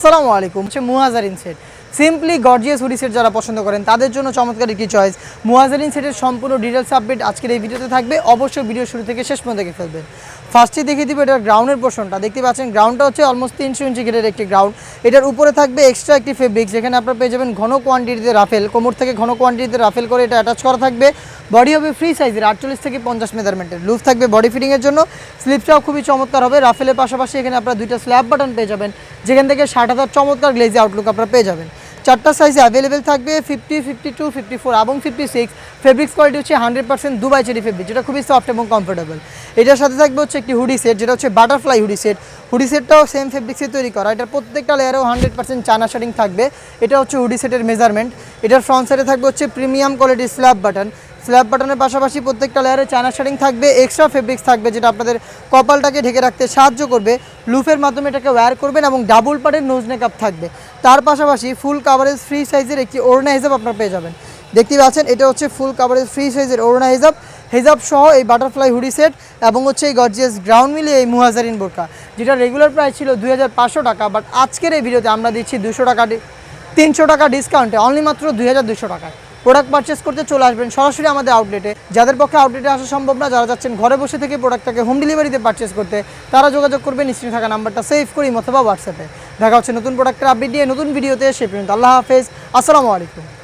আসসালামু আলাইকুম। মুহাজারিন set simply gorgeous hoodie set যারা পছন্দ করেন তাদের জন্য চমৎকার একটি চয়েস। মুহাজারিন সেটের সম্পূর্ণ ডিটেলস আপডেট আজকের এই ভিডিওতে থাকবে, অবশ্যই ভিডিও শুরু থেকে শেষ পর্যন্ত দেখে ফেলবেন। ফার্স্টে দেখিয়ে দিব এটার গ্রাউন্ডের পোর্শনটা। দেখতে পাচ্ছেন গ্রাউন্ডটা হচ্ছে অলমোস্ট 300 ইঞ্চি ঘেরের একটি গ্রাউন্ড। এটার উপরে থাকবে এক্সট্রা একটি ফেব্রিক্স, যেখানে আপনারা পেয়ে যাবেন ঘন কোয়ান্টিটিতে রাফেল, কোমর থেকে ঘন কোয়ান্টিটিতে রাফেল করে এটা অ্যাটাচ করা থাকবে। বডি হবে ফ্রি সাইজের 48 থেকে 50 মেজারমেন্টের, লুজ থাকবে বডি ফিটিংয়ের জন্য। স্লিপটাও খুবই চমৎকার হবে। রাফেলের পাশাপাশি এখানে আপনারা দুইটা স্ল্যাব বাটন পেয়ে যাবেন, যেখান থেকে 60,000 চমৎকার গ্লেজি আউটলুক আপনারা পেয়ে যাবেন। চারটা সাইজে অ্যাভেলেবেল থাকবে 50, 52, 54 এবং 56। ফেব্রিক্স কোয়ালিটি হচ্ছে 100% দুবাই চেরি ফেব্রিক, যেটা খুবই সফট এবং কমফোর্টেবল। এটার সাথে থাকবে হচ্ছে একটি হুডি সেট, যেটা হচ্ছে বাটারফ্লাই হুডি সেট। হুডি সেটটাও সেম ফেব্রিক্সে তৈরি করা। এটার প্রত্যেকটা লেয়ারেও 100% চায়না শার্টিং থাকবে। এটা হচ্ছে হুডি সেটের মেজারমেন্ট। এটার ফ্রন্ট সাইডে থাকবে হচ্ছে প্রিমিয়াম কোয়ালিটির স্ল্যাব বাটন। স্ল্যাব বাটনের পাশাপাশি প্রত্যেকটা লেয়ারে চায়না শার্টিং থাকবে, এক্সট্রা ফেব্রিক্স থাকবে, যেটা আপনাদের কপালটাকে ঢেকে রাখতে সাহায্য করবে। লুফের মাধ্যমে এটাকে ওয়্যার করবেন এবং ডাবল পার্টের নোজ নেকআপ থাকবে। তার পাশাপাশি ফুল কাভারেজ ফ্রি সাইজের একটি ওড়না হিজাব আপনারা পেয়ে যাবেন। দেখতে পাচ্ছেন এটা হচ্ছে ফুল কাভারেজ ফ্রি সাইজের ওড়না হিজাব, হিজাব সহ এই বাটারফ্লাই হুডি সেট এবং হচ্ছে এই গর্জিয়াস গ্রাউন্ড মিলিয়ে এই মুহাজারিন বোরকা, যেটা রেগুলার প্রাইস ছিল 2500 টাকা, বাট আজকের এই ভিডিওতে আমরা দিচ্ছি 300 টাকা ডিসকাউন্টে অনলি মাত্র 2200 টাকায়। প্রোডাক্ট পারচেস করতে চলে আসবেন সরাসরি আমাদের আউটলেটে। যাদের পক্ষে আউটলেটে আসা সম্ভব না, যারা যাচ্ছেন ঘরে বসে থেকে প্রোডাক্টটাকে হোম ডেলিভারিতে পারচেস করতে, তারা যোগাযোগ করবেন স্ক্রিনে থাকা নাম্বারটা সেভ করি অথবা হোয়াটসঅ্যাপে। দেখা হচ্ছে নতুন প্রোডাক্টের আপডেট দিয়ে নতুন ভিডিওতে। সে পর্যন্ত আল্লাহ হাফেজ, আসসালামু আলাইকুম।